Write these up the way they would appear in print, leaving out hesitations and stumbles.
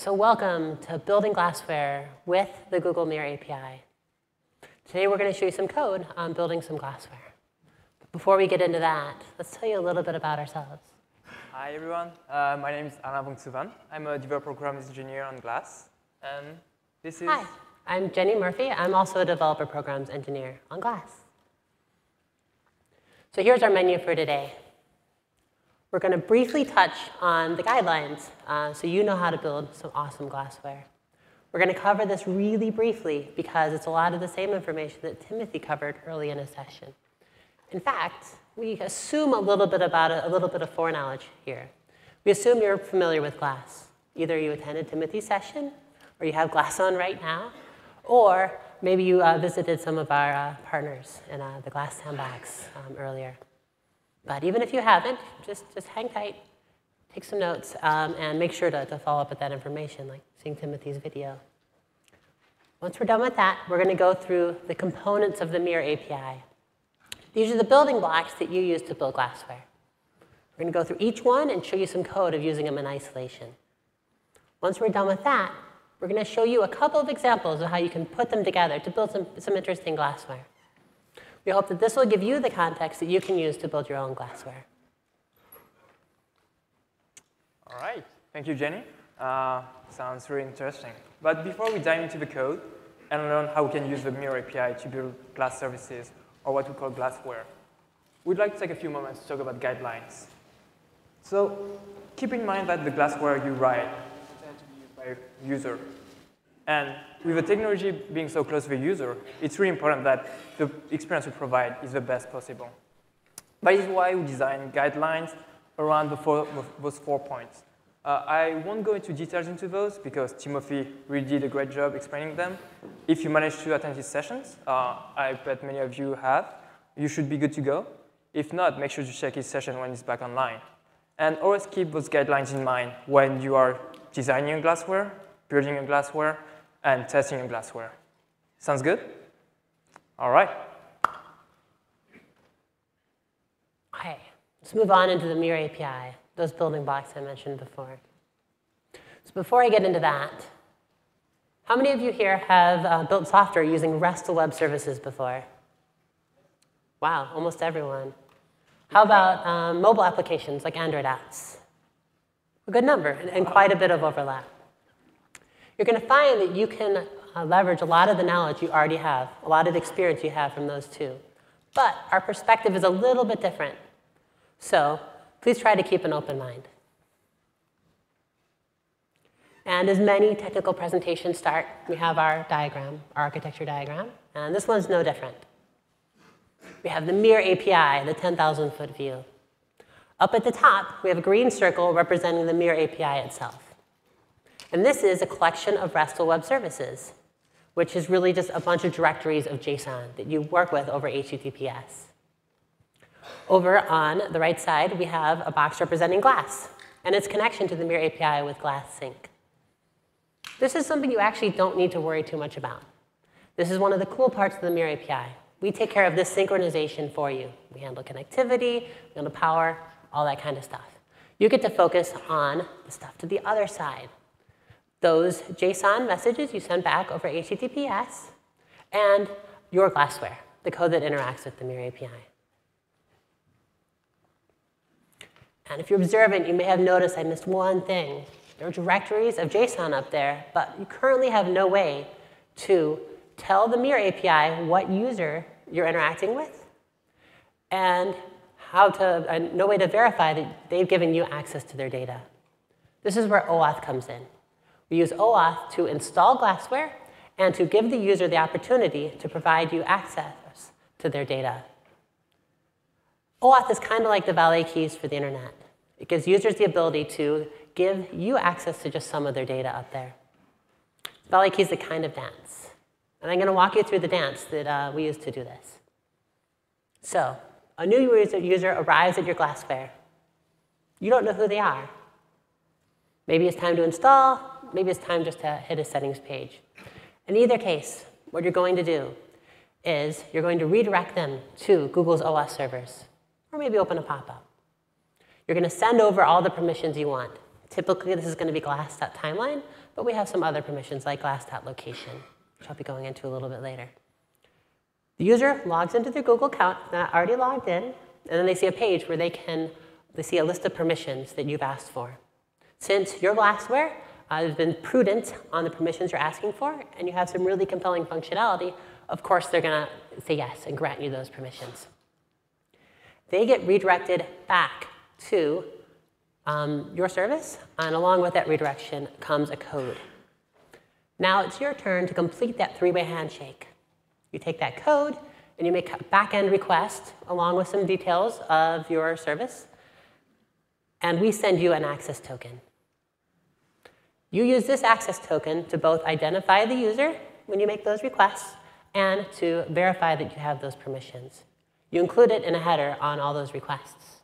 So welcome to Building Glassware with the Google Mirror API. Today we're going to show you some code on building some glassware. But before we get into that, let's tell you a little bit about ourselves. Hi everyone, my name is Alain Vongsouvanh. I'm a developer programs engineer on Glass, and this is... Hi, I'm Jenny Murphy. I'm also a developer programs engineer on Glass. So here's our menu for today. We're going to briefly touch on the guidelines so you know how to build some awesome glassware. We're going to cover this really briefly because it's a lot of the same information that Timothy covered early in his session. In fact, we assume a little bit of foreknowledge here. We assume you're familiar with Glass. Either you attended Timothy's session, or you have Glass on right now, or maybe you visited some of our partners in the Glass Sandbox earlier. But even if you haven't, just hang tight, take some notes, and make sure to follow up with that information, like seeing Timothy's video. Once we're done with that, we're going to go through the components of the Mirror API. These are the building blocks that you use to build glassware. We're going to go through each one and show you some code of using them in isolation. Once we're done with that, we're going to show you a couple of examples of how you can put them together to build some interesting glassware. We hope that this will give you the context that you can use to build your own glassware. All right, thank you, Jenny. Sounds really interesting. But before we dive into the code and learn how we can use the Mirror API to build glass services, or what we call glassware, we'd like to take a few moments to talk about guidelines. So keep in mind that the glassware you write tends to be used by a user. And with the technology being so close to the user, it's really important that the experience we provide is the best possible. That is why we design guidelines around those 4 points. I won't go into details into those because Timothy really did a great job explaining them. If you managed to attend his sessions, I bet many of you have, you should be good to go. If not, make sure to check his session when he's back online. And always keep those guidelines in mind when you are designing a glassware, building a glassware, and testing a glassware. Sounds good? All right. Okay, let's move on into the Mirror API, those building blocks I mentioned before. So before I get into that, how many of you here have built software using RESTful web services before? Wow, almost everyone. How about mobile applications like Android apps? A good number and quite a bit of overlap. You're going to find that you can leverage a lot of the knowledge you already have, a lot of the experience you have from those two. But our perspective is a little bit different. So please try to keep an open mind. And as many technical presentations start, we have our diagram, our architecture diagram. And this one's no different. We have the Mirror API, the 10,000-foot view. Up at the top, we have a green circle representing the Mirror API itself. And this is a collection of RESTful web services, which is really just a bunch of directories of JSON that you work with over HTTPS. Over on the right side, we have a box representing Glass and its connection to the Mirror API with Glass Sync. This is something you actually don't need to worry too much about. This is one of the cool parts of the Mirror API. We take care of this synchronization for you. We handle connectivity, we handle power, all that kind of stuff. You get to focus on the stuff to the other side. Those JSON messages you send back over HTTPS, and your glassware, the code that interacts with the Mirror API. And if you're observant, you may have noticed I missed one thing. There are directories of JSON up there, but you currently have no way to tell the Mirror API what user you're interacting with, and no way to verify that they've given you access to their data. This is where OAuth comes in. We use OAuth to install glassware and to give the user the opportunity to provide you access to their data. OAuth is kind of like the valet keys for the internet. It gives users the ability to give you access to just some of their data up there. Valet key is a kind of dance. And I'm going to walk you through the dance that we use to do this. So a new user arrives at your glassware. You don't know who they are. Maybe it's time to install. Maybe it's time just to hit a settings page. In either case, what you're going to do is you're going to redirect them to Google's OS servers, or maybe open a pop-up. You're going to send over all the permissions you want. Typically, this is going to be glass.timeline, but we have some other permissions like glass.location, which I'll be going into a little bit later. The user logs into their Google account, not already logged in, and then they see a page where they see a list of permissions that you've asked for. Since your Glassware has been prudent on the permissions you're asking for, and you have some really compelling functionality, of course they're going to say yes and grant you those permissions. They get redirected back to your service, and along with that redirection comes a code. Now it's your turn to complete that three-way handshake. You take that code, and you make a back-end request along with some details of your service, and we send you an access token. You use this access token to both identify the user when you make those requests and to verify that you have those permissions. You include it in a header on all those requests.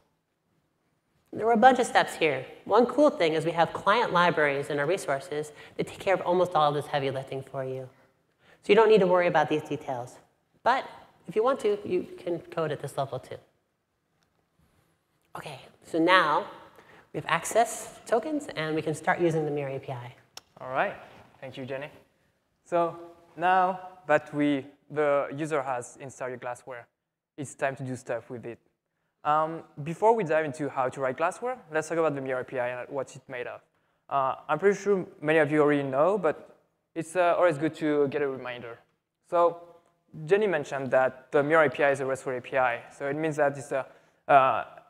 There were a bunch of steps here. One cool thing is we have client libraries in our resources that take care of almost all of this heavy lifting for you. So you don't need to worry about these details. But if you want to, you can code at this level too. OK, so now we have access tokens, and we can start using the Mirror API. All right. Thank you, Jenny. So now that the user has installed your Glassware, it's time to do stuff with it. Before we dive into how to write Glassware, let's talk about the Mirror API and what it's made of. I'm pretty sure many of you already know, but it's always good to get a reminder. So Jenny mentioned that the Mirror API is a RESTful API. So it means that it's an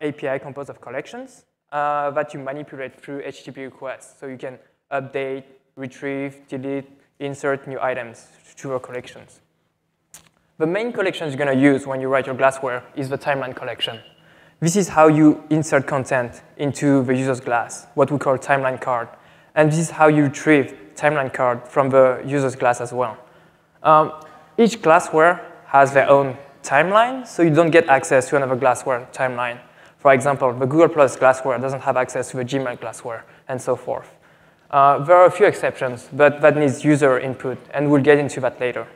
API composed of collections that you manipulate through HTTP requests. So you can update, retrieve, delete, insert new items to your collections. The main collection you're going to use when you write your Glassware is the timeline collection. This is how you insert content into the user's glass, what we call timeline card. And this is how you retrieve timeline card from the user's glass as well. Each Glassware has their own timeline, so you don't get access to another Glassware timeline. For example, the Google Plus Glassware doesn't have access to the Gmail Glassware, and so forth. There are a few exceptions, but that needs user input, and we'll get into that later.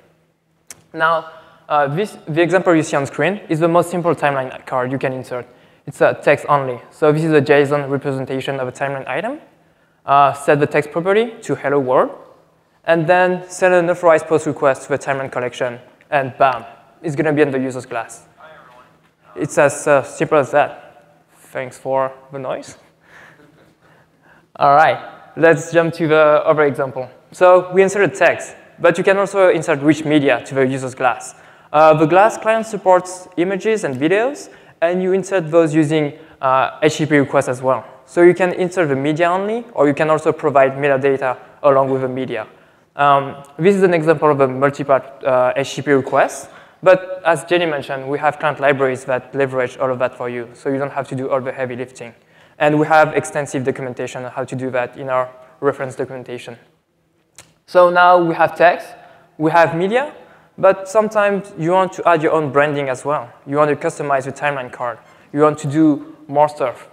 Now, the example you see on screen is the most simple timeline card you can insert. It's text only. So this is a JSON representation of a timeline item. Set the text property to hello world, and then send an authorized post request to the timeline collection, and bam, it's going to be in the user's glass. Hi, everyone. It's as simple as that. Thanks for the noise. All right, let's jump to the other example. So we inserted text, but you can also insert rich media to the user's glass. The Glass client supports images and videos, and you insert those using HTTP requests as well. So you can insert the media only, or you can also provide metadata along with the media. This is an example of a multi-part HTTP request. But as Jenny mentioned, we have client libraries that leverage all of that for you, so you don't have to do all the heavy lifting. And we have extensive documentation on how to do that in our reference documentation. So now we have text, we have media, but sometimes you want to add your own branding as well. You want to customize your timeline card. You want to do more stuff,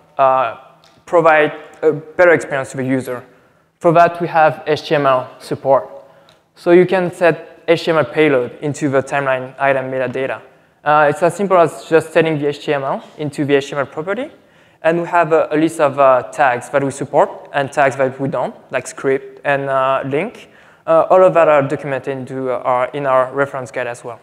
provide a better experience to the user. For that, we have HTML support. So you can set HTML payload into the timeline item metadata. It's as simple as just setting the HTML into the HTML property. And we have a list of tags that we support and tags that we don't, like script and link. All of that are documented in our reference guide as well.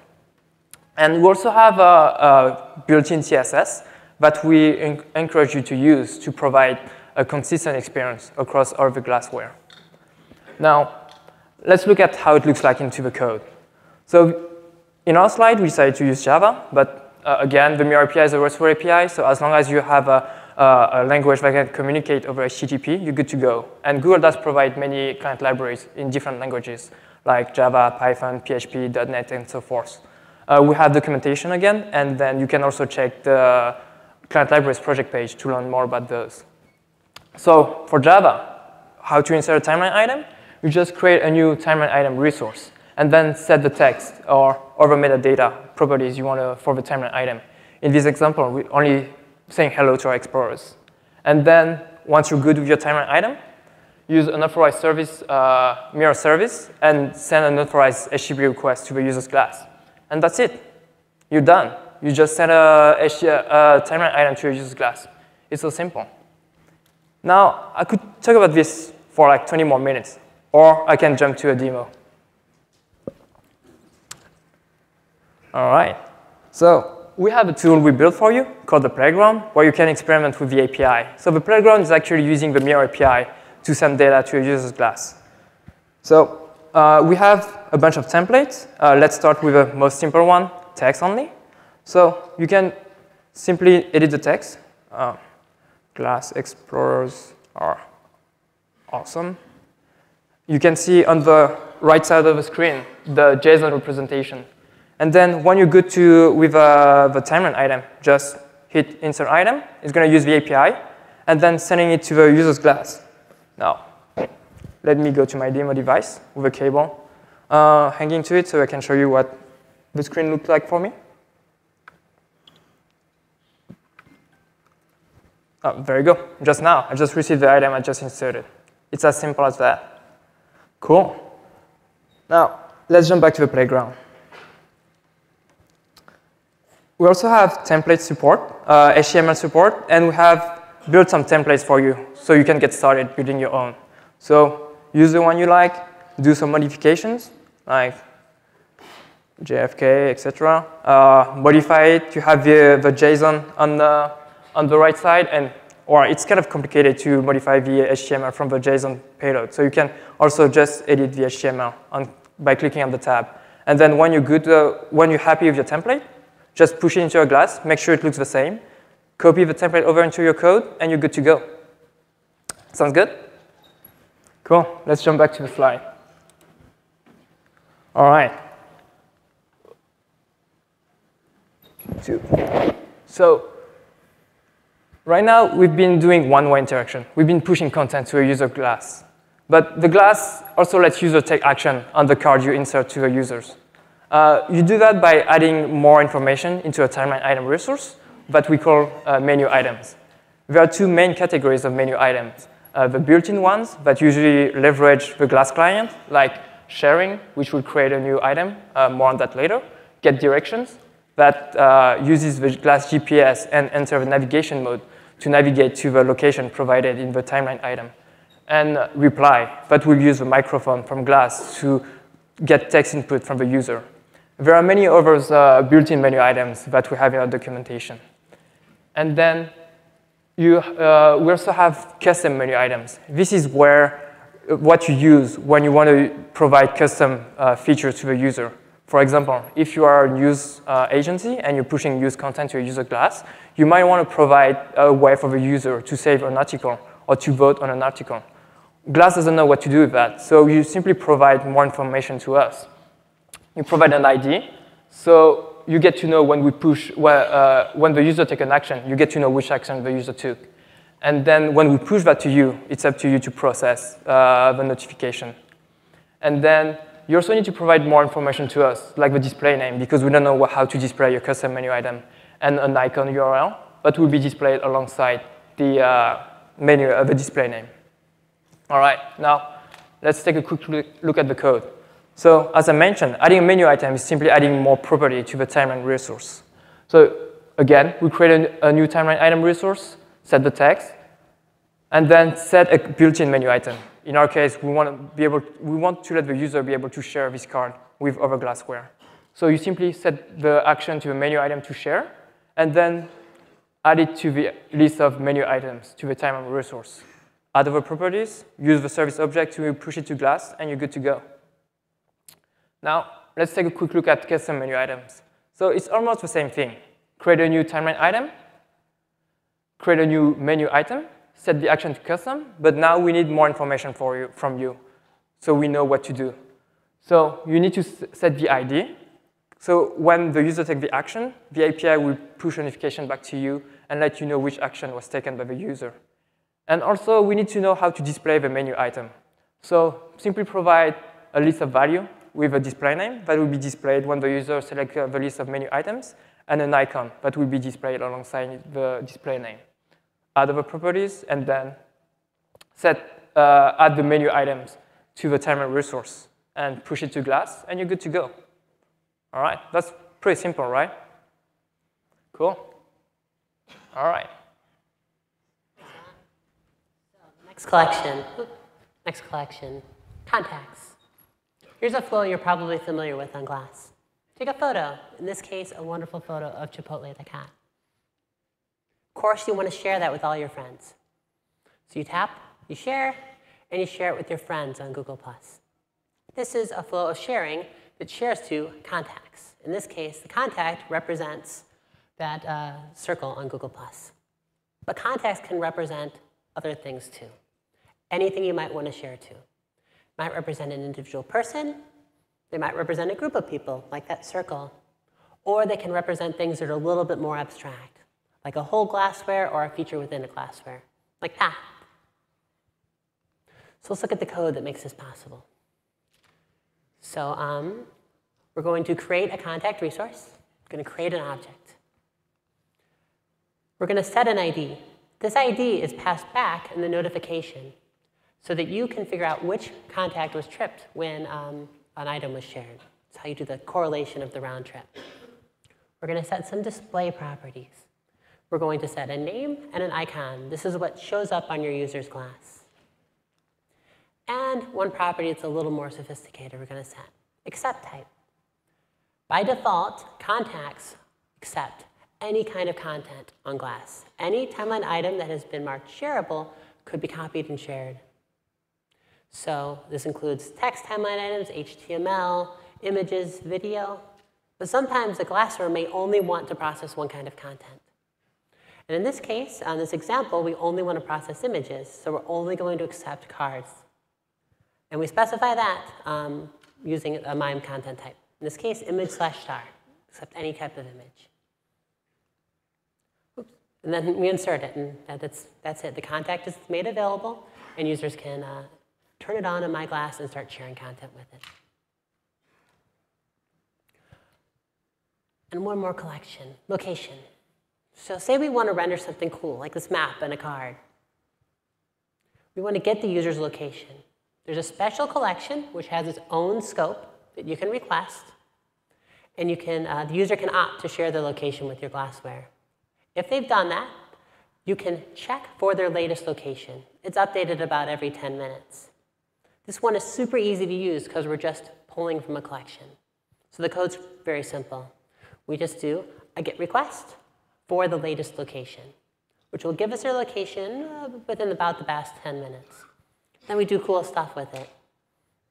And we also have a built-in CSS that we encourage you to use to provide a consistent experience across all the Glassware. Now, let's look at how it looks like into the code. So in our slide, we decided to use Java, but again, the Mirror API is a RESTful API, so as long as you have a language that can communicate over HTTP, you're good to go. And Google does provide many client libraries in different languages, like Java, Python, PHP, .NET, and so forth. We have documentation again, and then you can also check the client libraries project page to learn more about those. So for Java, how to insert a timeline item? You just create a new timeline item resource, and then set the text or other metadata properties you want for the timeline item. In this example, we're only saying hello to our explorers. And then once you're good with your timeline item, use an authorized service, mirror service, and send an authorized HTTP request to the user's class. And that's it. You're done. You just send a timeline item to your user's class. It's so simple. Now, I could talk about this for like 20 more minutes, or I can jump to a demo. All right. So we have a tool we built for you called the Playground, where you can experiment with the API. So the Playground is actually using the Mirror API to send data to a user's glass. So we have a bunch of templates. Let's start with the most simple one, text only. So you can simply edit the text. Glass explorers are awesome. You can see on the right side of the screen the JSON representation. And then when you go to with the timeline item, just hit insert item. It's going to use the API, and then sending it to the user's glass. Now, let me go to my demo device with a cable hanging to it so I can show you what the screen looks like for me. Oh, there you go. Just now, I just received the item I just inserted. It's as simple as that. Cool. Now, let's jump back to the playground. We also have template support, HTML support, and we have built some templates for you so you can get started building your own. So use the one you like, do some modifications, like JFK, etc. Modify it. You have the JSON on the right side, or it's kind of complicated to modify the HTML from the JSON payload. So you can also just edit the HTML by clicking on the tab. And then when you're happy with your template, just push it into your glass, make sure it looks the same, copy the template over into your code, and you're good to go. Sounds good? Cool. Let's jump back to the slide. All right. So right now, we've been doing one-way interaction. We've been pushing content to a user glass. But the glass also lets users take action on the card you insert to the users. You do that by adding more information into a timeline item resource that we call menu items. There are two main categories of menu items. The built-in ones that usually leverage the glass client, like sharing, which will create a new item, more on that later. Get directions, that uses the glass GPS and enter the navigation mode to navigate to the location provided in the timeline item. And reply, that will use the microphone from glass to get text input from the user. There are many others built-in menu items that we have in our documentation. And then we also have custom menu items. This is what you use when you want to provide custom features to the user. For example, if you are a news agency and you're pushing news content to a user glass, you might want to provide a way for the user to save an article or to vote on an article. Glass doesn't know what to do with that, so you simply provide more information to us. You provide an ID, so you get to know when we push, when the user takes an action, you get to know which action the user took. And then when we push that to you, it's up to you to process the notification. And then you also need to provide more information to us, like the display name, because we don't know how to display your custom menu item, and an icon URL that will be displayed alongside the the display name. All right, now let's take a quick look at the code. So as I mentioned, adding a menu item is simply adding more property to the timeline resource. So again, we create a new timeline item resource, set the text, and then set a built-in menu item. In our case, we want to let the user be able to share this card with other Glassware. So you simply set the action to the menu item to share, and then add it to the list of menu items to the timeline resource. Add other properties, use the service object to push it to glass, and you're good to go. Now, let's take a quick look at custom menu items. So it's almost the same thing. Create a new timeline item, create a new menu item, set the action to custom, but now we need more information from you, so we know what to do. So you need to set the ID. So when the user takes the action, the API will push a notification back to you and let you know which action was taken by the user. And also, we need to know how to display the menu item. So simply provide a list of value with a display name that will be displayed when the user selects the list of menu items, and an icon that will be displayed alongside the display name. Add other properties, and then add the menu items to the timeline resource, and push it to glass, and you're good to go. All right, that's pretty simple, right? Cool. All right. Next collection. Next collection. Contacts. Here's a flow you're probably familiar with on Glass. Take a photo. In this case, a wonderful photo of Chipotle the cat. Of course, you want to share that with all your friends. So you tap, you share, and you share it with your friends on Google+. This is a flow of sharing that shares to contacts. In this case, the contact represents that circle on Google+. But contacts can represent other things too. Anything you might want to share to. Might represent an individual person. They might represent a group of people, like that circle. Or they can represent things that are a little bit more abstract, like a whole glassware or a feature within a glassware, like that. So let's look at the code that makes this possible. So we're going to create a contact resource. We're going to create an object. We're going to set an ID. This ID is passed back in the notification so that you can figure out which contact was tripped when an item was shared. That's how you do the correlation of the round trip. We're going to set some display properties. We're going to set a name and an icon. This is what shows up on your user's glass. And one property that's a little more sophisticated we're going to set, accept type. By default, contacts accept any kind of content on Glass. Any timeline item that has been marked shareable could be copied and shared. So this includes text timeline items, HTML, images, video. But sometimes the glassware may only want to process one kind of content. And in this case, on this example, we only want to process images. So we're only going to accept cards. And we specify that using a MIME content type. In this case, image/star, accept any type of image. Oops. And then we insert it, and that's it. The contact is made available, and users can turn it on in My Glass and start sharing content with it. And one more collection, location. So say we want to render something cool, like this map and a card. We want to get the user's location. There's a special collection which has its own scope that you can request, and you can, the user can opt to share their location with your glassware. If they've done that, you can check for their latest location. It's updated about every 10 minutes. This one is super easy to use because we're just pulling from a collection. So the code's very simple. We just do a GET request for the latest location, which will give us their location within about the past 10 minutes. Then we do cool stuff with it.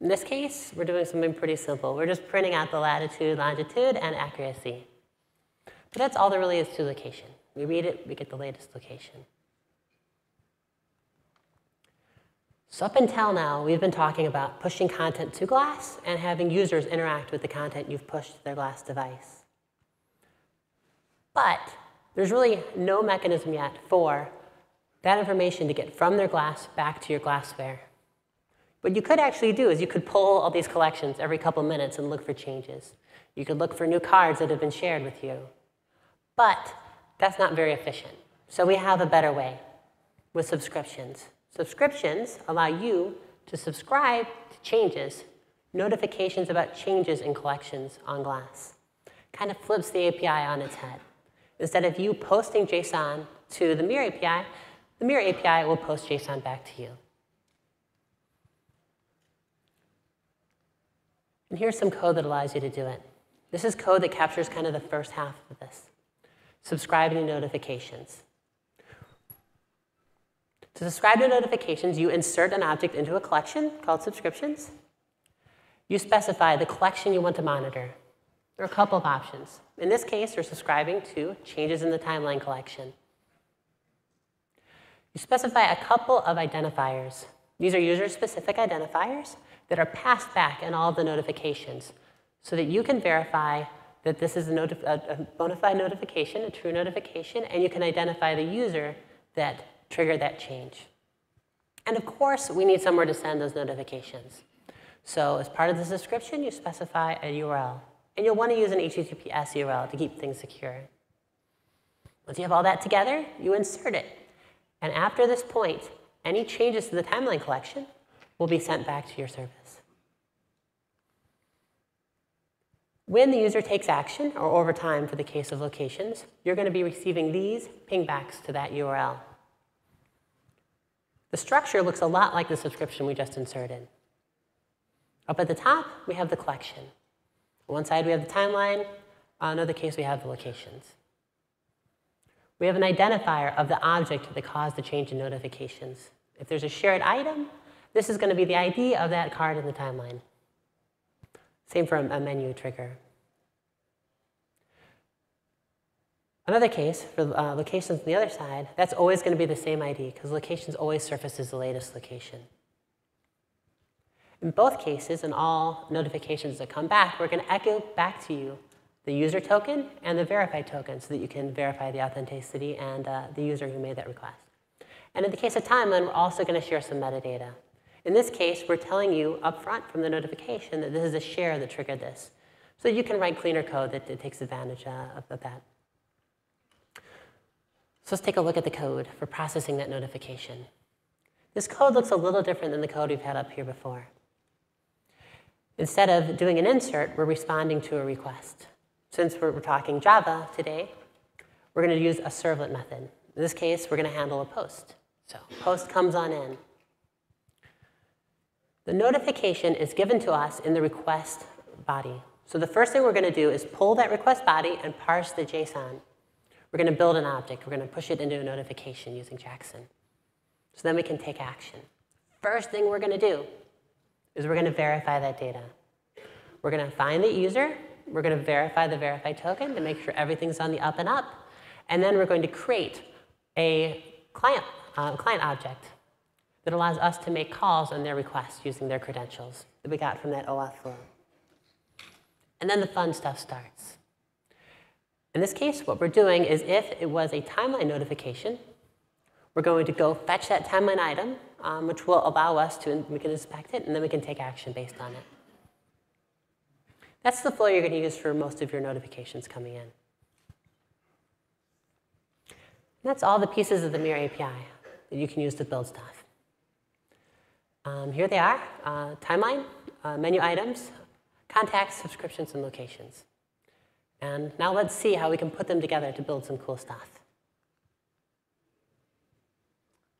In this case, we're doing something pretty simple. We're just printing out the latitude, longitude, and accuracy. But that's all there really is to location. We read it, we get the latest location. So up until now, we've been talking about pushing content to Glass and having users interact with the content you've pushed to their Glass device. But there's really no mechanism yet for that information to get from their Glass back to your glassware. What you could actually do is you could pull all these collections every couple minutes and look for changes. You could look for new cards that have been shared with you. But that's not very efficient. So we have a better way with subscriptions. Subscriptions allow you to subscribe to changes, notifications about changes in collections on Glass. Kind of flips the API on its head. Instead of you posting JSON to the Mirror API will post JSON back to you. And here's some code that allows you to do it. This is code that captures kind of the first half of this. Subscribing to notifications. To subscribe to notifications, you insert an object into a collection called subscriptions. You specify the collection you want to monitor. There are a couple of options. In this case, you're subscribing to changes in the timeline collection. You specify a couple of identifiers. These are user-specific identifiers that are passed back in all of the notifications so that you can verify that this is a bona fide notification, a true notification, and you can identify the user that triggered that change. And of course, we need somewhere to send those notifications. So as part of the subscription, you specify a URL. And you'll want to use an HTTPS URL to keep things secure. Once you have all that together, you insert it. And after this point, any changes to the timeline collection will be sent back to your service. When the user takes action, or over time for the case of locations, you're going to be receiving these pingbacks to that URL. The structure looks a lot like the subscription we just inserted. Up at the top, we have the collection. On one side, we have the timeline. On another case, we have the locations. We have an identifier of the object that caused the change in notifications. If there's a shared item, this is going to be the ID of that card in the timeline. Same for a menu trigger. Another case, for locations on the other side, that's always going to be the same ID, because locations always surfaces the latest location. In both cases, in all notifications that come back, we're going to echo back to you the user token and the verified token so that you can verify the authenticity and the user who made that request. And in the case of timeline, we're also going to share some metadata. In this case, we're telling you up front from the notification that this is a share that triggered this. So you can write cleaner code that takes advantage of that. So let's take a look at the code for processing that notification. This code looks a little different than the code we've had up here before. Instead of doing an insert, we're responding to a request. Since we're talking Java today, we're going to use a servlet method. In this case, we're going to handle a post. So post comes on in. The notification is given to us in the request body. So the first thing we're going to do is pull that request body and parse the JSON. We're going to build an object. We're going to push it into a notification using Jackson. So then we can take action. First thing we're going to do is we're going to verify that data. We're going to find the user. We're going to verify the verified token to make sure everything's on the up and up. And then we're going to create a client object that allows us to make calls on their requests using their credentials that we got from that OAuth flow. And then the fun stuff starts. In this case, what we're doing is if it was a timeline notification, we're going to go fetch that timeline item, which will allow us to, we can inspect it, and then we can take action based on it. That's the flow you're going to use for most of your notifications coming in. And that's all the pieces of the Mirror API that you can use to build stuff. Here they are, timeline, menu items, contacts, subscriptions, and locations. And now let's see how we can put them together to build some cool stuff.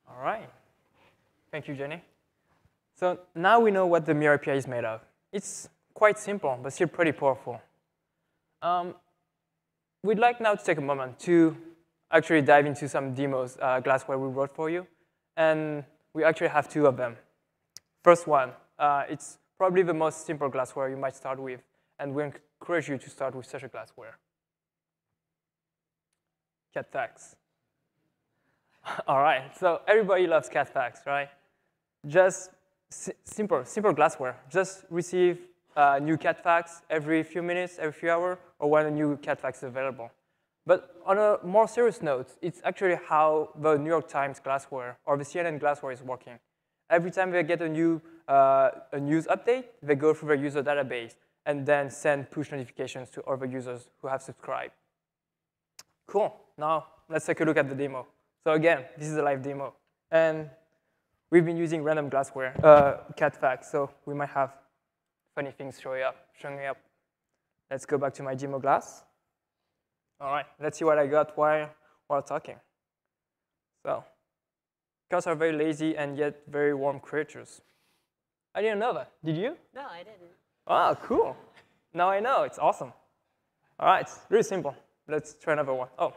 All right. Thank you, Jenny. So now we know what the Mirror API is made of. It's quite simple, but still pretty powerful. We'd like now to take a moment to actually dive into some demos Glassware we wrote for you. And we actually have two of them. First one, it's probably the most simple Glassware you might start with. And we encourage you to start with such a Glassware. Cat facts. All right, so everybody loves cat facts, right? Just simple Glassware. Just receive new cat facts every few minutes, every few hours, or when a new cat fact is available. But on a more serious note, it's actually how the New York Times Glassware or the CNN Glassware is working. Every time they get a new news update, they go through their user database and then send push notifications to other users who have subscribed. Cool. Now let's take a look at the demo. So again, this is a live demo. And we've been using random Glassware cat facts, so we might have funny things showing up. Let's go back to my demo glass. All right, let's see what I got while talking. So cats are very lazy and yet very warm creatures. I didn't know that. Did you? No, I didn't. Ah, cool. Now I know. It's awesome. All right, it's really simple. Let's try another one. Oh,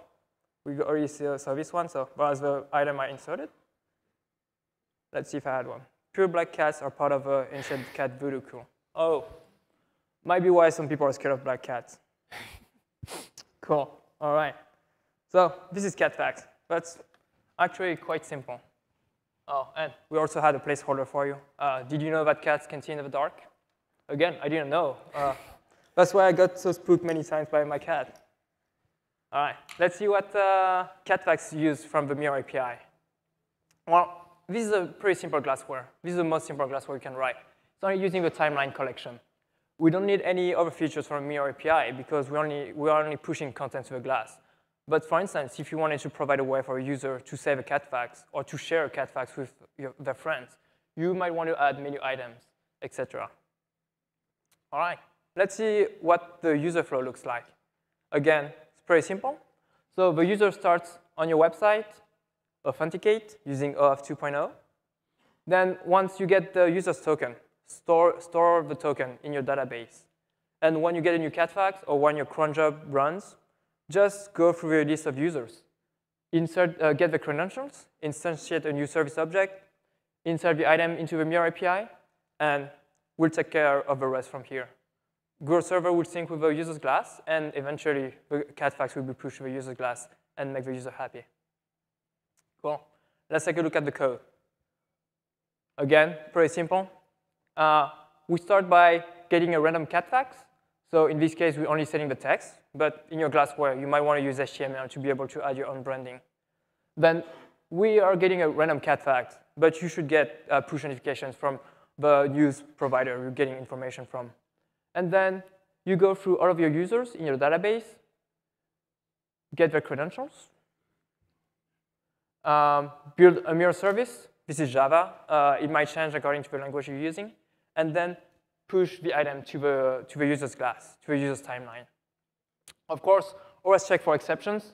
we already saw this one, so was the item I inserted. Let's see if I had one. Pure black cats are part of an ancient cat voodoo cult. Oh, might be why some people are scared of black cats. Cool. All right. So this is cat facts. That's actually quite simple. Oh, and we also had a placeholder for you. Did you know that cats can see in the dark? Again, I didn't know. That's why I got so spooked many times by my cat. All right, let's see what cat facts use from the Mirror API. Well, this is a pretty simple Glassware. This is the most simple Glassware you can write. It's only using the timeline collection. We don't need any other features from Mirror API because we are only pushing content to the glass. But for instance, if you wanted to provide a way for a user to save a cat fact or to share a cat fact with their friends, you might want to add menu items, etc. All right, let's see what the user flow looks like. Again, it's pretty simple. So the user starts on your website, authenticate using OAuth 2.0, Then once you get the user's token, store the token in your database. And when you get a new catfax or when your cron job runs, just go through your list of users. Get the credentials, instantiate a new service object, insert the item into the Mirror API, and we'll take care of the rest from here. Grow server will sync with the user's class, and eventually the catfax will be pushed to the user's class and make the user happy. Cool. Let's take a look at the code. Again, pretty simple. We start by getting a random catfax. So in this case, we're only setting the text. But in your Glassware, you might want to use HTML to be able to add your own branding. Then we are getting a random catfax, but you should get push notifications from the news provider you're getting information from. And then you go through all of your users in your database, get their credentials, build a mirror service. This is Java. It might change according to the language you're using. And then push the item to the user's class, to the user's timeline. Of course, always check for exceptions.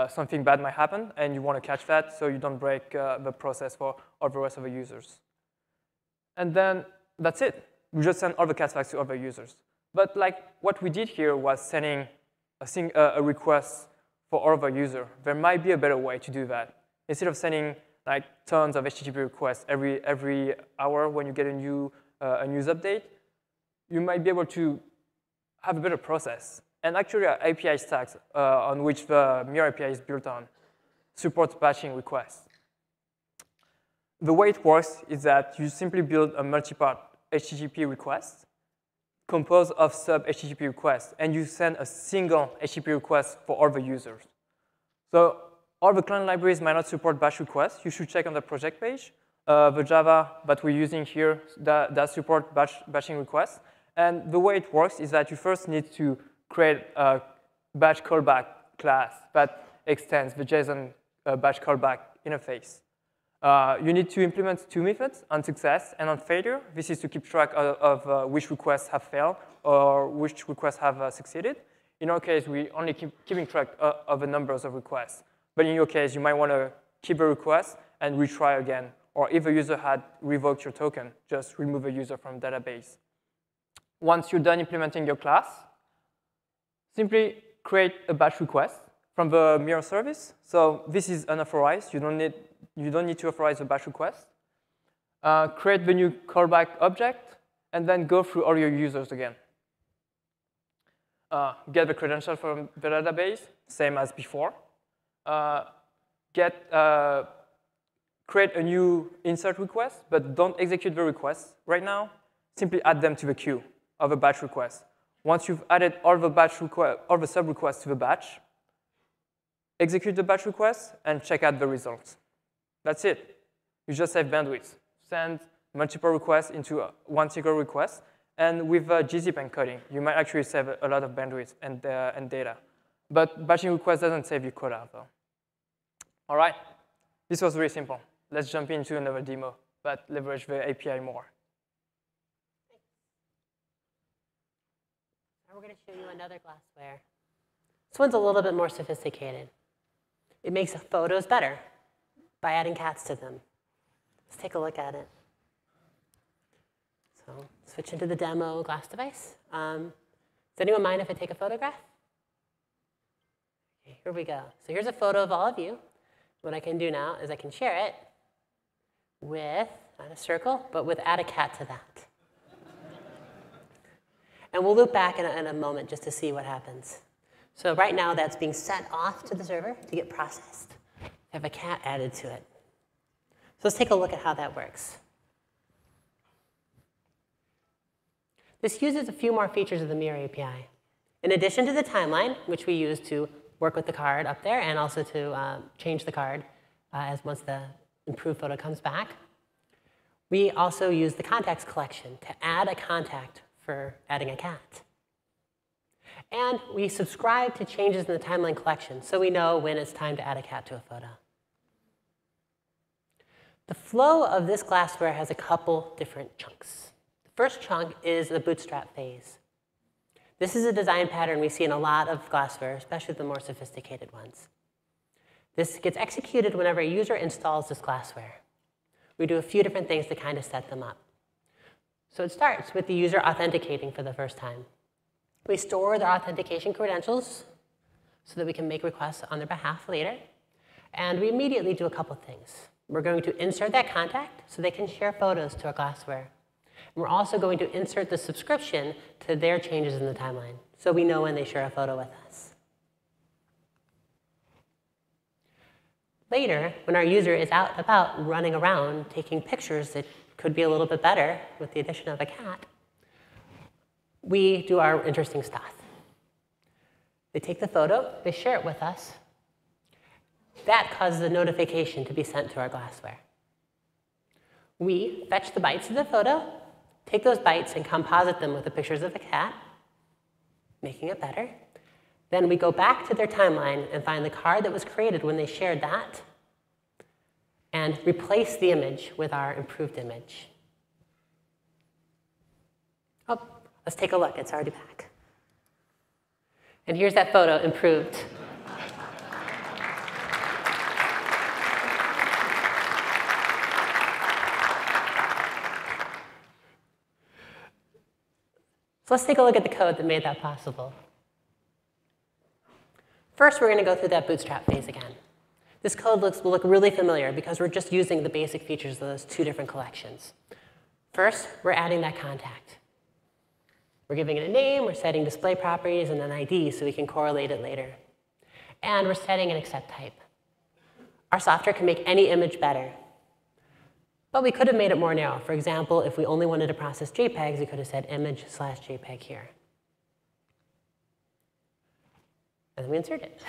Something bad might happen, and you want to catch that so you don't break the process for all the rest of the users. And then that's it. We just send all the catfax to other users. But like what we did here was sending a request for all of our users. There might be a better way to do that. Instead of sending like tons of HTTP requests every hour when you get a news update, you might be able to have a better process. And actually, our API stacks on which the Mirror API is built on supports batching requests. The way it works is that you simply build a multi-part HTTP request composed of sub-HTTP requests, and you send a single HTTP request for all the users. So all the client libraries might not support batch requests. You should check on the project page. The Java that we're using here does support batching requests. And the way it works is that you first need to create a batch callback class that extends the JSON batch callback interface. You need to implement two methods, on success and on failure. This is to keep track of which requests have failed or which requests have succeeded. In our case, we only keeping track of the numbers of requests. But in your case, you might want to keep a request and retry again. Or if a user had revoked your token, just remove the user from the database. Once you're done implementing your class, simply create a batch request from the mirror service. So this is unauthorized. You don't need to authorize a batch request. Create the new callback object, and then go through all your users again. Get the credential from the database, same as before. Create a new insert request, but don't execute the requests right now. Simply add them to the queue of a batch request. Once you've added all the sub requests to the batch, execute the batch request and check out the results. That's it. You just save bandwidth. Send multiple requests into one single request. And with gzip encoding, you might actually save a lot of bandwidth and data. But batching requests doesn't save you quota, though. All right. This was really simple. Let's jump into another demo, but leverage the API more. Now we're going to show you another Glassware. This one's a little bit more sophisticated. It makes photos better by adding cats to them. Let's take a look at it. So switch into the demo glass device. Does anyone mind if I take a photograph? Okay, here we go. So here's a photo of all of you. What I can do now is I can share it with, not a circle, but with add a cat to that. And we'll loop back in a moment just to see what happens. So right now, that's being sent off to the server to get processed. I have a cat added to it. So let's take a look at how that works. This uses a few more features of the Mirror API. In addition to the timeline, which we use to work with the card up there and also to change the card once the improved photo comes back, we also use the contacts collection to add a contact for adding a cat. And we subscribe to changes in the timeline collection so we know when it's time to add a cat to a photo. The flow of this Glassware has a couple different chunks. The first chunk is the bootstrap phase. This is a design pattern we see in a lot of Glassware, especially the more sophisticated ones. This gets executed whenever a user installs this Glassware. We do a few different things to kind of set them up. So it starts with the user authenticating for the first time. We store their authentication credentials so that we can make requests on their behalf later. And we immediately do a couple things. We're going to insert that contact so they can share photos to our Glassware. And we're also going to insert the subscription to their changes in the timeline, so we know when they share a photo with us. Later, when our user is out and about running around taking pictures that could be a little bit better with the addition of a cat, we do our interesting stuff. They take the photo, they share it with us. That causes a notification to be sent to our Glassware. We fetch the bytes of the photo, take those bytes and composite them with the pictures of a cat, making it better. Then we go back to their timeline and find the card that was created when they shared that and replace the image with our improved image. Oh, let's take a look. It's already back. And here's that photo improved. So let's take a look at the code that made that possible. First, we're going to go through that bootstrap phase again. This code will look really familiar because we're just using the basic features of those two different collections. First, we're adding that contact. We're giving it a name, we're setting display properties and an ID so we can correlate it later. And we're setting an accept type. Our software can make any image better. But we could have made it more narrow. For example, if we only wanted to process JPEGs, we could have said image/JPEG here. And then we insert it.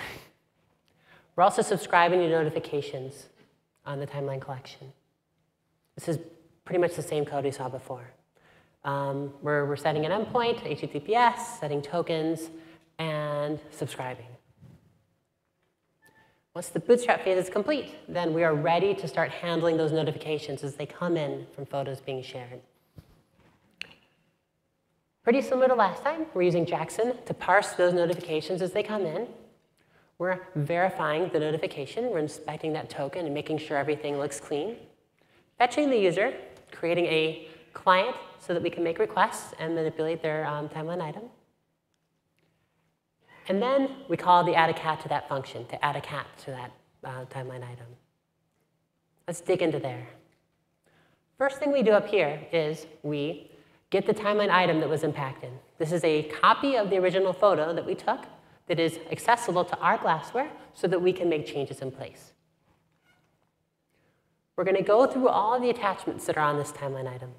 We're also subscribing to notifications on the timeline collection. This is pretty much the same code we saw before. We're setting an endpoint, HTTPS, setting tokens, and subscribing. Once the bootstrap phase is complete, then we are ready to start handling those notifications as they come in from photos being shared. Pretty similar to last time, we're using Jackson to parse those notifications as they come in. We're verifying the notification. We're inspecting that token and making sure everything looks clean. Fetching the user, creating a client so that we can make requests and manipulate their timeline item. And then we call the add a cat to that function to add a cat to that timeline item. Let's dig into there. First thing we do up here is we get the timeline item that was impacted. This is a copy of the original photo that we took that is accessible to our Glassware so that we can make changes in place. We're going to go through all of the attachments that are on this timeline item.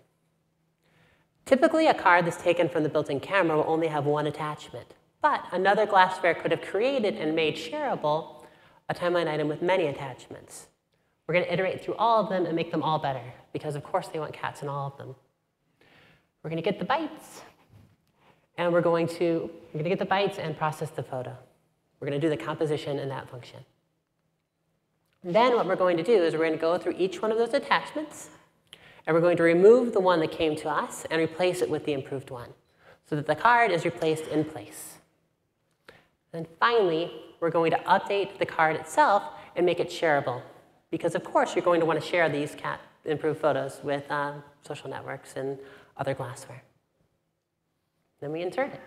Typically, a card that's taken from the built-in camera will only have one attachment. But another Glassware could have created and made shareable a timeline item with many attachments. We're going to iterate through all of them and make them all better, because of course they want cats in all of them. We're going to get the bytes, and we're going to get the bytes and process the photo. We're going to do the composition in that function. And then what we're going to do is we're going to go through each one of those attachments, and we're going to remove the one that came to us and replace it with the improved one, so that the card is replaced in place. And finally, we're going to update the card itself and make it shareable. Because of course, you're going to want to share these cat improved photos with social networks and other Glassware. Then we insert it.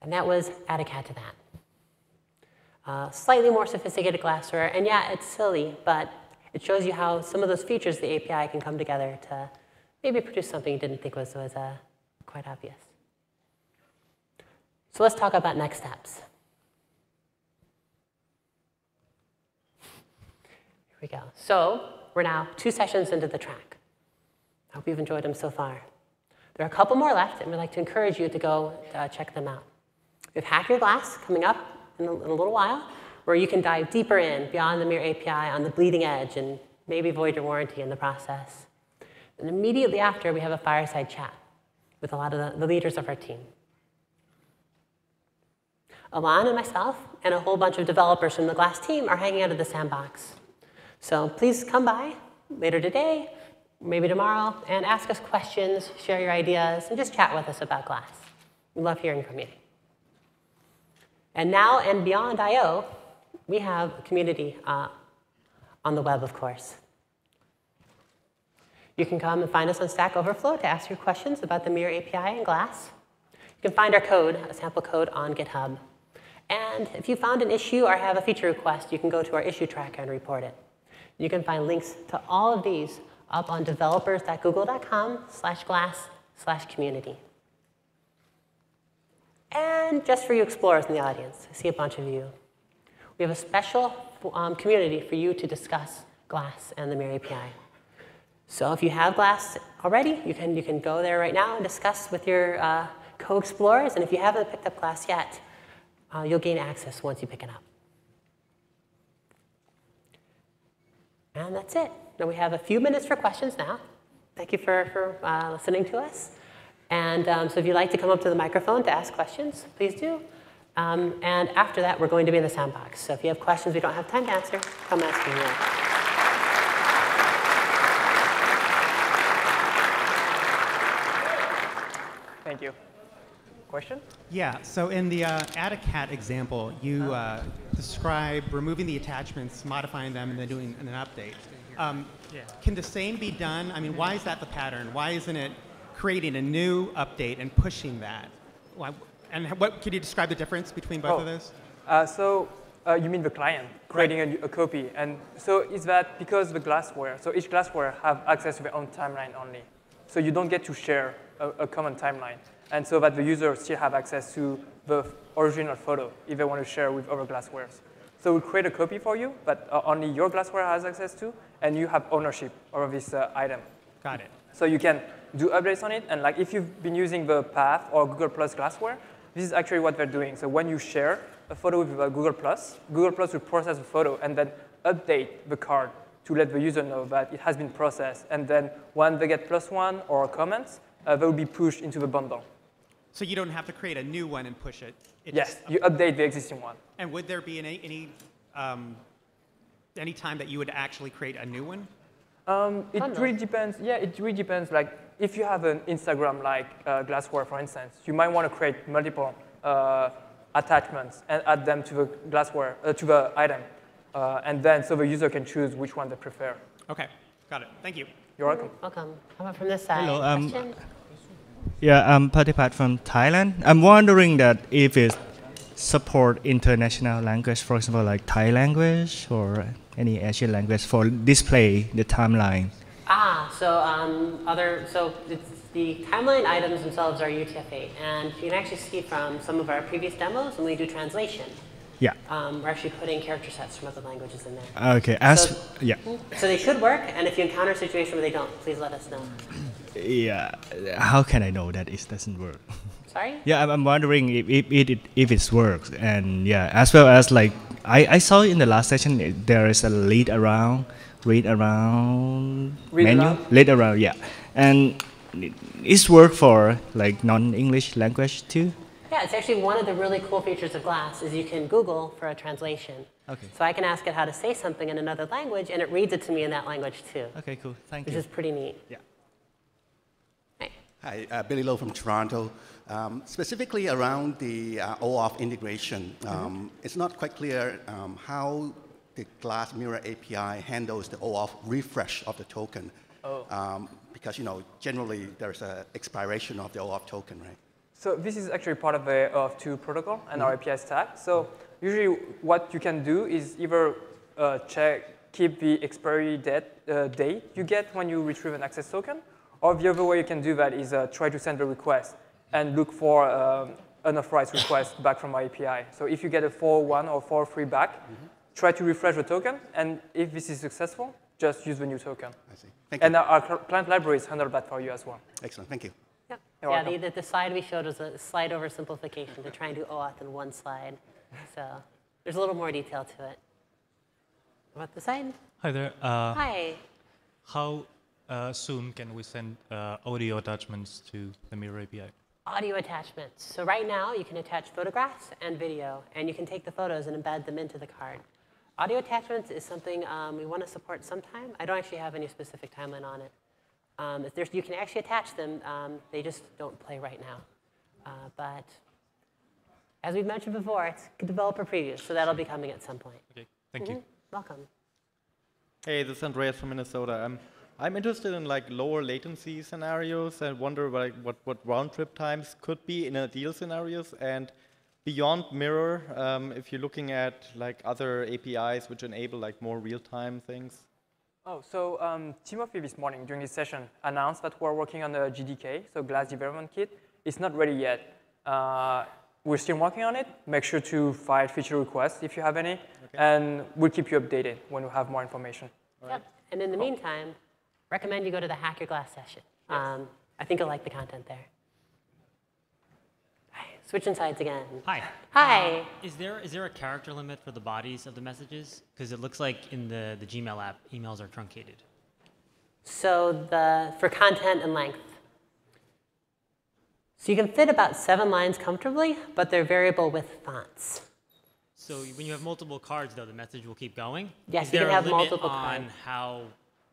And that was add a cat to that. Slightly more sophisticated Glassware. And yeah, it's silly, but it shows you how some of those features of the API can come together to maybe produce something you didn't think was quite obvious. So let's talk about next steps. Here we go. So we're now 2 sessions into the track. I hope you've enjoyed them so far. There are a couple more left, and we'd like to encourage you to go check them out. We have Hack Your Glass coming up in a little while, where you can dive deeper in beyond the mere API on the bleeding edge and maybe void your warranty in the process. And immediately after, we have a fireside chat with a lot of the leaders of our team. Alain and myself and a whole bunch of developers from the Glass team are hanging out at the sandbox. So please come by later today, maybe tomorrow, and ask us questions, share your ideas, and just chat with us about Glass. We love hearing from you. And now and beyond I/O, we have a community on the web, of course. You can come and find us on Stack Overflow to ask your questions about the Mirror API and Glass. You can find our code, a sample code, on GitHub. And if you found an issue or have a feature request, you can go to our issue tracker and report it. You can find links to all of these up on developers.google.com/glass/community. And just for you explorers in the audience, I see a bunch of you. We have a special community for you to discuss Glass and the Mirror API. So if you have Glass already, you can go there right now and discuss with your co-explorers. And if you haven't picked up Glass yet, you'll gain access once you pick it up. And that's it. Now we have a few minutes for questions now. Thank you for listening to us. And so if you'd like to come up to the microphone to ask questions, please do. And after that, we're going to be in the sandbox. So if you have questions we don't have time to answer, come ask me here. Thank you. Question? Yeah, so in the add a cat example, you describe removing the attachments, modifying them, and then doing an update. Can the same be done? I mean, why is that the pattern? Why isn't it creating a new update and pushing that? Why, and what could you describe the difference between both of those? You mean the client creating a copy. And so is that because the Glassware, so each Glassware have access to their own timeline only. So you don't get to share a common timeline. And so that the user still have access to the original photo if they want to share with other Glasswares. So we'll create a copy for you that only your Glassware has access to, and you have ownership over this item. Got it. So you can do updates on it, and like if you've been using the Path or Google Plus Glassware, this is actually what they're doing. So when you share a photo with Google Plus will process the photo and then update the card to let the user know that it has been processed. And then when they get +1 or comments, they will be pushed into the bundle. So you don't have to create a new one and push it? Yes, you update the existing one. And would there be any time that you would actually create a new one? It really depends. Yeah, it really depends. Like if you have an Instagram like Glassware, for instance, you might want to create multiple attachments and add them to the Glassware, to the item. And then so the user can choose which one they prefer. OK, got it. Thank you. You're welcome. Welcome. How about from this side? Hello. Question? Yeah, I'm Patipat from Thailand. I'm wondering that if it support international language, for example, like Thai language or any Asian language for display the timeline. So it's the timeline items themselves are UTF-8, and you can actually see from some of our previous demos when we do translation. Yeah. We're actually putting character sets from other languages in there. Okay. So they should work, and if you encounter a situation where they don't, please let us know. Yeah. How can I know that it doesn't work? Sorry? Yeah, I'm wondering if it works, and yeah, as well as like I saw in the last session there is a read around menu, yeah, and it's work for like non-English language too. Yeah, it's actually one of the really cool features of Glass is you can Google for a translation. Okay. So I can ask it how to say something in another language, and it reads it to me in that language too. Okay, cool. Thank you. Which is pretty neat. Yeah. Hey. Hi, Billy Lowe from Toronto. Specifically around the OAuth integration, it's not quite clear how the Glass Mirror API handles the OAuth refresh of the token. Because generally there's an expiration of the OAuth token, right? So this is actually part of the OAuth2 protocol and our API stack. So usually what you can do is either keep the expiry date you get when you retrieve an access token, or the other way you can do that is try to send a request and look for unauthorized request back from our API. So if you get a 401 or 403 back, try to refresh the token, and if this is successful, just use the new token. I see. Thank you. And our client libraries handle that for you as well. Excellent. Thank you. Yeah, the slide we showed was a slide oversimplification to try and do OAuth in one slide. So there's a little more detail to it. About the side? Hi there. Hi. How soon can we send audio attachments to the Mirror API? Audio attachments. So right now, you can attach photographs and video, and you can take the photos and embed them into the card. Audio attachments is something we want to support sometime. I don't actually have any specific timeline on it. You can actually attach them. They just don't play right now. But as we've mentioned before, it's a developer preview, so that'll be coming at some point. Okay, thank you. Welcome. Hey, this is Andreas from Minnesota. I'm interested in like lower latency scenarios and wonder like what round trip times could be in ideal scenarios, and beyond mirror, if you're looking at like other APIs which enable like more real-time things. Oh, so Timothy this morning during this session announced that we're working on a GDK, so Glass Development Kit. It's not ready yet. We're still working on it. Make sure to file feature requests if you have any, and we'll keep you updated when we have more information. Yep. And in the meantime, recommend you go to the Hack Your Glass session. Yes. I think you'll like the content there. Hi. Switching sides again. Hi. Hi. Is there a character limit for the bodies of the messages? Because it looks like in the Gmail app, emails are truncated. So for content and length. So you can fit about 7 lines comfortably, but they're variable with fonts. So when you have multiple cards, though, the message will keep going? Yes, Is you there can have a limit multiple on cards. how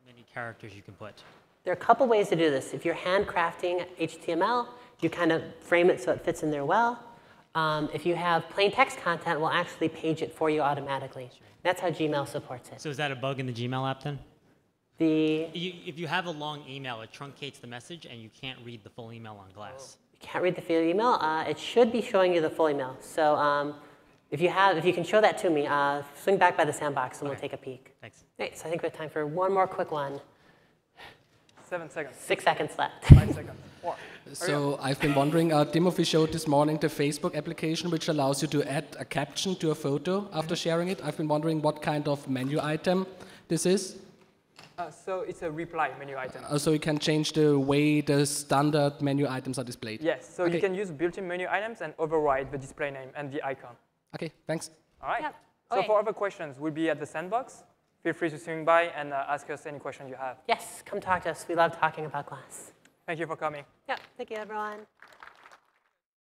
many characters you can put? There are a couple ways to do this. If you're handcrafting HTML, you kind of frame it so it fits in there well. If you have plain text content, we'll actually page it for you automatically. That's how Gmail supports it. So is that a bug in the Gmail app then? If you have a long email, it truncates the message, and you can't read the full email on Glass. You can't read the full email. It should be showing you the full email. So if you can show that to me, swing back by the sandbox and we'll take a peek. Thanks. Right, so I think we have time for one more quick one. 7 seconds. 6 seconds left. 5 seconds. 4. So I've been wondering, Timothy showed this morning the Facebook application which allows you to add a caption to a photo after sharing it. I've been wondering what kind of menu item this is. So it's a reply menu item. So you can change the way the standard menu items are displayed. Yes, so you can use built-in menu items and override the display name and the icon. Okay, thanks. All right. Yep. So Okay. for other questions, we'll be at the sandbox. Feel free to swing by and ask us any questions you have. Yes, come talk to us. We love talking about glass. Thank you for coming. Yep, thank you, everyone.